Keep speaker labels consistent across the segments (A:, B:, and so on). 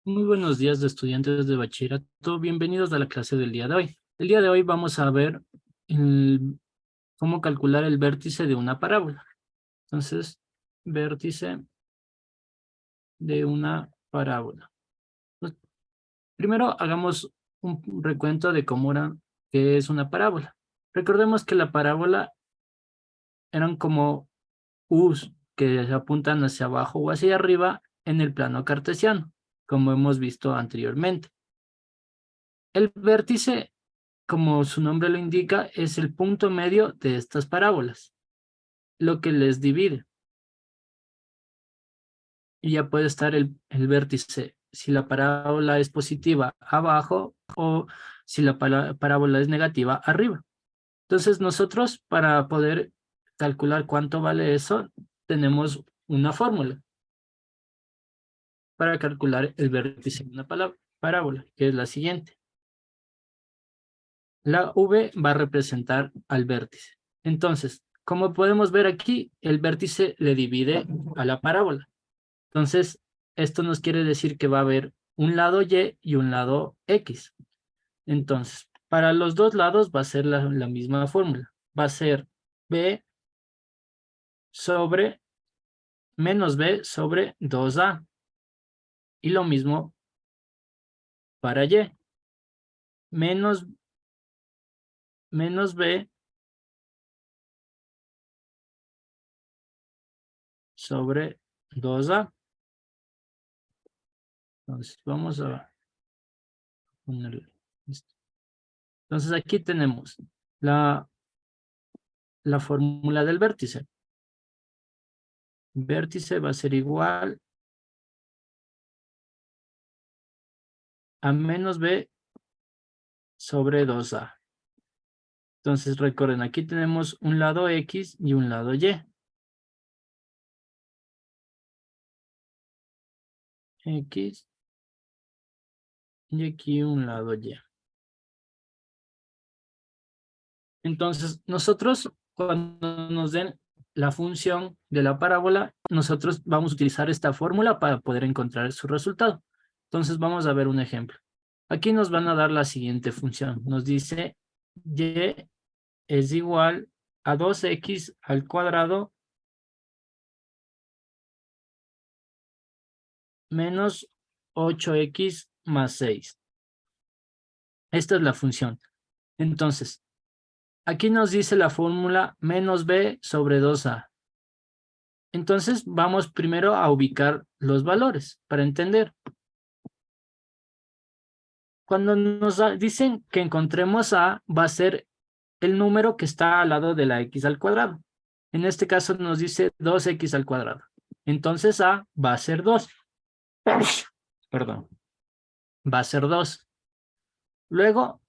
A: Muy buenos días, estudiantes de bachillerato. Bienvenidos a la clase del día de hoy. El día de hoy vamos a ver cómo calcular el vértice de una parábola. Entonces, vértice de una parábola. Pues, primero hagamos un recuento de qué es una parábola. Recordemos que la parábola eran como U's que se apuntan hacia abajo o hacia arriba en el plano cartesiano, como hemos visto anteriormente. El vértice, como su nombre lo indica, es el punto medio de estas parábolas, lo que les divide. Y ya puede estar el vértice, si la parábola es positiva, abajo, o si la parábola es negativa, arriba. Entonces nosotros, para poder calcular cuánto vale eso, tenemos una fórmula para calcular el vértice de una parábola, que es la siguiente. La V va a representar al vértice. Entonces, como podemos ver aquí, el vértice le divide a la parábola. Entonces, esto nos quiere decir que va a haber un lado Y y un lado X. Entonces, para los dos lados va a ser la misma fórmula. Va a ser B sobre menos B sobre 2A. Y lo mismo para Y. Menos B sobre 2A. Entonces, vamos a ponerle esto. Entonces, aquí tenemos la fórmula del vértice. Vértice va a ser igual a menos B sobre 2A. Entonces, recuerden, aquí tenemos un lado X y un lado Y. X y aquí un lado Y. Entonces, nosotros, cuando nos den la función de la parábola, nosotros vamos a utilizar esta fórmula para poder encontrar su resultado. Entonces, vamos a ver un ejemplo. Aquí nos van a dar la siguiente función. Nos dice Y es igual a 2x al cuadrado menos 8x más 6. Esta es la función. Entonces, aquí nos dice la fórmula menos b sobre 2a. Entonces, vamos primero a ubicar los valores para entender. Cuando nos dicen que encontremos a, va a ser el número que está al lado de la x al cuadrado. En este caso nos dice 2x al cuadrado. Entonces, a va a ser 2. Perdón. Va a ser 2. Luego,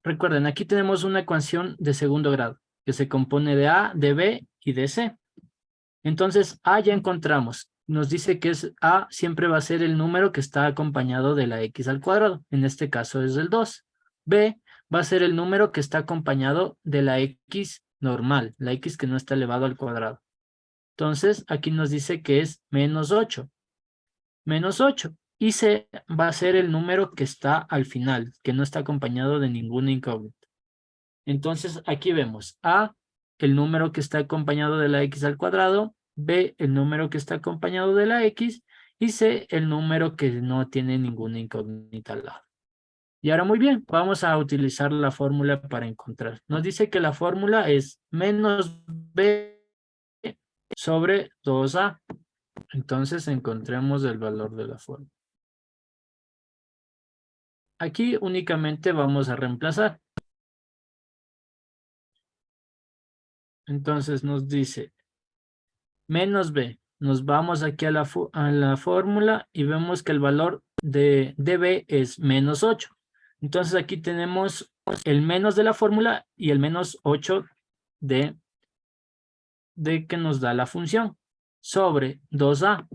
A: recuerden, aquí tenemos una ecuación de segundo grado, que se compone de A, de B y de C. Entonces, A ya encontramos. Nos dice que A siempre va a ser el número que está acompañado de la X al cuadrado. En este caso es el 2. B va a ser el número que está acompañado de la X normal, la X que no está elevado al cuadrado. Entonces, aquí nos dice que es menos 8. Menos 8. Y C va a ser el número que está al final, que no está acompañado de ninguna incógnita. Entonces, aquí vemos A, el número que está acompañado de la X al cuadrado, B, el número que está acompañado de la X, y C, el número que no tiene ninguna incógnita al lado. Y ahora muy bien, vamos a utilizar la fórmula para encontrar. Nos dice que la fórmula es menos B sobre 2A. Entonces encontremos el valor de la fórmula. Aquí únicamente vamos a reemplazar. Entonces nos dice menos B. Nos vamos aquí a la fórmula y vemos que el valor de B es menos 8. Entonces aquí tenemos el menos de la fórmula y el menos 8 de que nos da la función sobre 2A.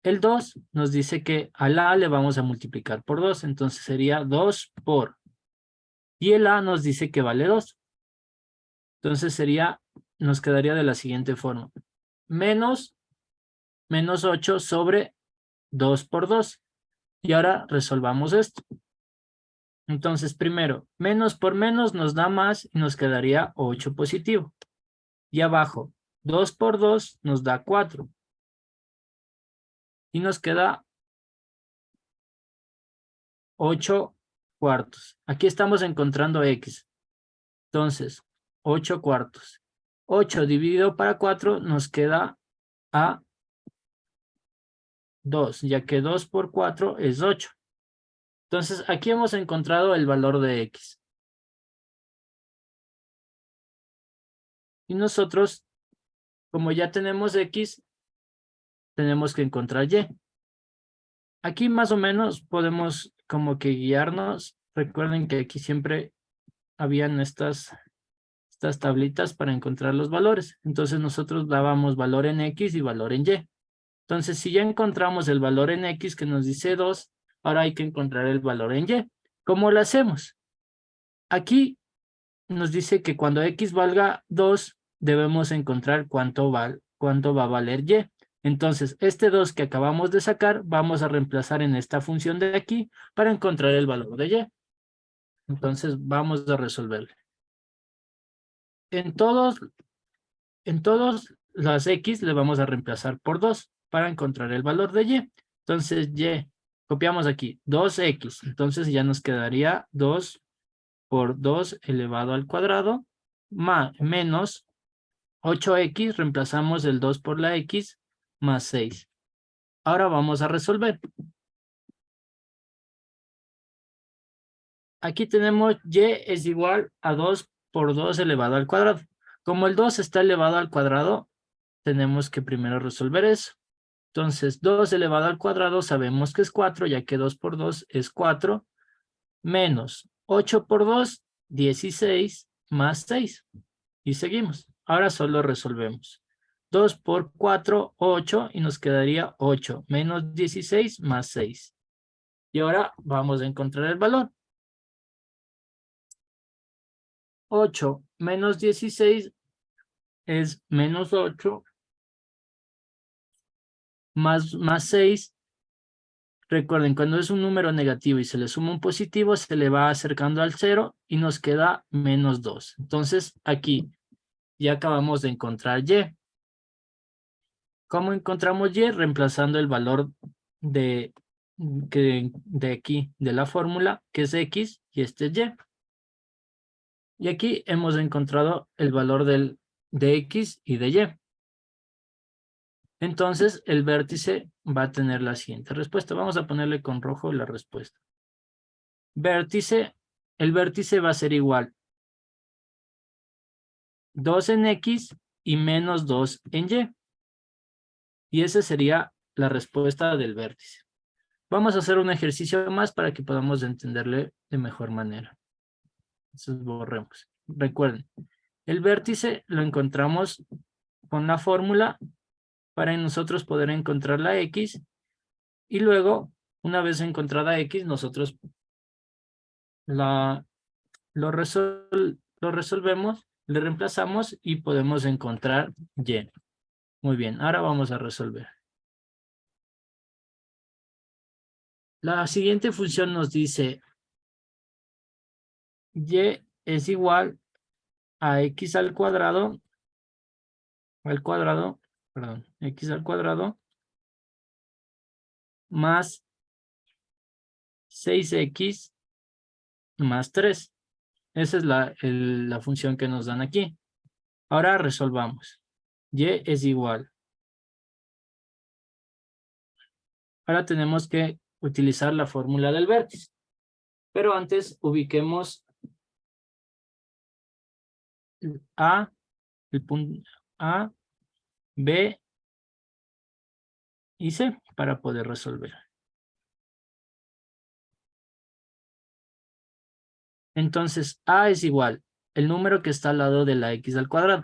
A: El 2 nos dice que al A le vamos a multiplicar por 2, entonces sería 2 por. Y el A nos dice que vale 2. Entonces nos quedaría de la siguiente forma. Menos 8 sobre 2 por 2. Y ahora resolvamos esto. Entonces, primero, menos por menos nos da más y nos quedaría 8 positivo. Y abajo, 2 por 2 nos da 4. Y nos queda 8 cuartos. Aquí estamos encontrando X. Entonces, 8 cuartos. 8 dividido para 4 nos queda a 2, ya que 2 por 4 es 8. Entonces, aquí hemos encontrado el valor de X. Y nosotros, como ya tenemos X, tenemos que encontrar Y. Aquí más o menos podemos como que guiarnos. Recuerden que aquí siempre habían estas tablitas para encontrar los valores. Entonces nosotros dábamos valor en X y valor en Y. Entonces si ya encontramos el valor en X que nos dice 2, ahora hay que encontrar el valor en Y. ¿Cómo lo hacemos? Aquí nos dice que cuando X valga 2, debemos encontrar cuánto va a valer Y. Entonces, este 2 que acabamos de sacar, vamos a reemplazar en esta función de aquí para encontrar el valor de Y. Entonces, vamos a resolverlo. En todos las X le vamos a reemplazar por 2 para encontrar el valor de Y. Entonces, Y, copiamos aquí, 2X. Entonces, ya nos quedaría 2 por 2 elevado al cuadrado, menos 8X, reemplazamos el 2 por la X, más 6. Ahora vamos a resolver. Aquí tenemos Y es igual a 2 por 2 elevado al cuadrado. Como el 2 está elevado al cuadrado, tenemos que primero resolver eso. Entonces, 2 elevado al cuadrado sabemos que es 4, ya que 2 por 2 es 4, menos 8 por 2, 16, más 6. Y seguimos. Ahora solo resolvemos. 2 por 4, 8, y nos quedaría 8, menos 16, más 6. Y ahora vamos a encontrar el valor. 8 menos 16 es menos 8, más 6. Recuerden, cuando es un número negativo y se le suma un positivo, se le va acercando al 0 y nos queda menos 2. Entonces, aquí ya acabamos de encontrar Y. ¿Cómo encontramos Y? Reemplazando el valor de aquí, de la fórmula, que es X, y este es Y. Y aquí hemos encontrado el valor de X y de Y. Entonces, el vértice va a tener la siguiente respuesta. Vamos a ponerle con rojo la respuesta. El vértice va a ser igual 2 en X y menos 2 en Y. Y esa sería la respuesta del vértice. Vamos a hacer un ejercicio más para que podamos entenderle de mejor manera. Entonces borremos. Recuerden, el vértice lo encontramos con la fórmula para nosotros poder encontrar la X. Y luego, una vez encontrada X, nosotros lo resolvemos, le reemplazamos y podemos encontrar Y. Muy bien, ahora vamos a resolver. La siguiente función nos dice Y es igual a X al cuadrado, X al cuadrado, más 6X más 3. Esa es la función que nos dan aquí. Ahora resolvamos. Y es igual. Ahora tenemos que utilizar la fórmula del vértice. Pero antes ubiquemos el punto A, B y C para poder resolver. Entonces, A es igual el número que está al lado de la X al cuadrado.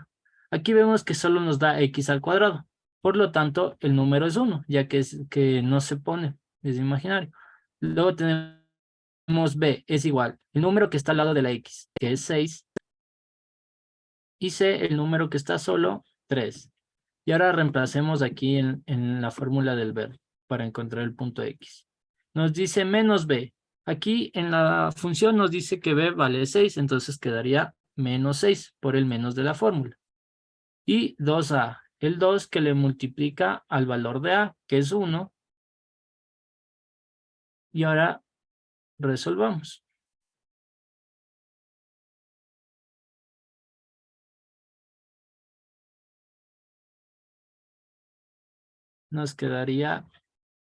A: Aquí vemos que solo nos da X al cuadrado. Por lo tanto, el número es 1, ya que no se pone, es imaginario. Luego tenemos B, es igual el número que está al lado de la X, que es 6. Y C, el número que está solo, 3. Y ahora reemplacemos aquí en la fórmula del vértice. para encontrar el punto X. Nos dice menos B. Aquí en la función nos dice que B vale 6, entonces quedaría menos 6 por el menos de la fórmula. Y 2A, el 2 que le multiplica al valor de A, que es 1. Y ahora resolvamos. Nos quedaría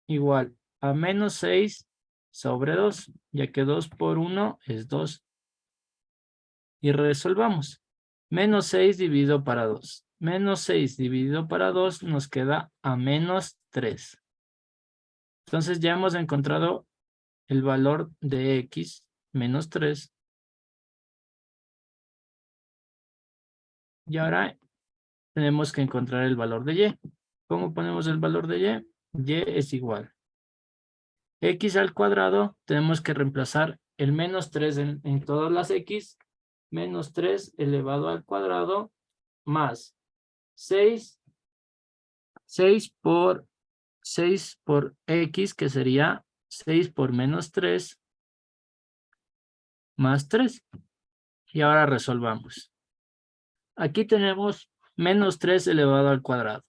A: igual a menos 6 sobre 2, ya que 2 por 1 es 2. Y resolvamos. Menos 6 dividido para 2. Menos 6 dividido para 2 nos queda a menos 3. Entonces ya hemos encontrado el valor de X, menos 3. Y ahora tenemos que encontrar el valor de Y. ¿Cómo ponemos el valor de Y? Y es igual. X al cuadrado, tenemos que reemplazar el menos 3 en todas las X. Menos 3 elevado al cuadrado más 6 por X, que sería 6 por menos 3 más 3. Y ahora resolvamos. Aquí tenemos menos 3 elevado al cuadrado.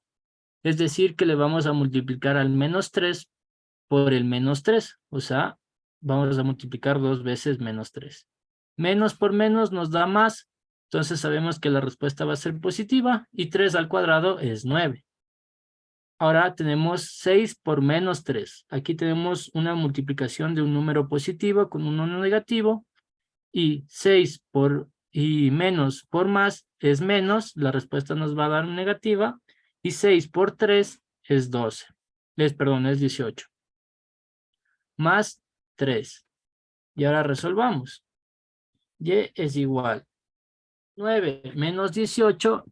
A: Es decir, que le vamos a multiplicar al menos 3 por el menos 3. O sea, vamos a multiplicar 2 veces menos 3. Menos por menos nos da más. Entonces sabemos que la respuesta va a ser positiva. Y 3 al cuadrado es 9. Ahora tenemos 6 por menos 3. Aquí tenemos una multiplicación de un número positivo con un número negativo. Y 6 y menos por más es menos. La respuesta nos va a dar negativa. Y 6 por 3 es 12. Perdón, es 18. Más 3. Y ahora resolvamos. Y es igual. 9 menos 18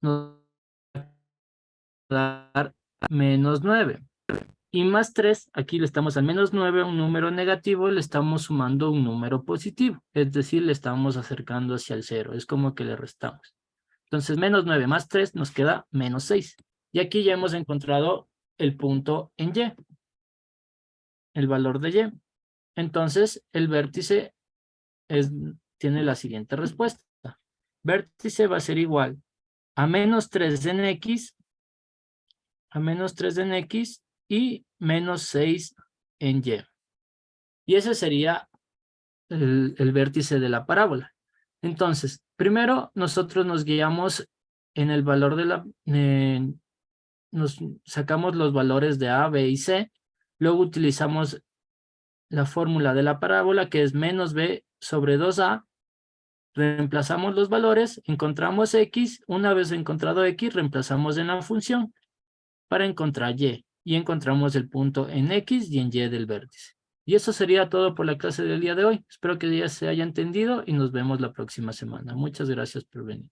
A: nos va a dar menos 9. Y más 3, aquí le estamos al menos 9, un número negativo, le estamos sumando un número positivo. Es decir, le estamos acercando hacia el 0. Es como que le restamos. Entonces, menos 9 más 3 nos queda menos 6. Y aquí ya hemos encontrado el punto en Y. El valor de Y. Entonces, el vértice tiene la siguiente respuesta. Vértice va a ser igual a menos 3 en X, y menos 6 en Y. Y ese sería el vértice de la parábola. Entonces, primero nosotros nos guiamos en el valor de la... nos sacamos los valores de A, B y C. Luego utilizamos la fórmula de la parábola, que es menos B sobre 2A. Reemplazamos los valores, encontramos X. Una vez encontrado X, reemplazamos en la función para encontrar Y. Y encontramos el punto en X y en Y del vértice. Y eso sería todo por la clase del día de hoy. Espero que ya se haya entendido y nos vemos la próxima semana. Muchas gracias por venir.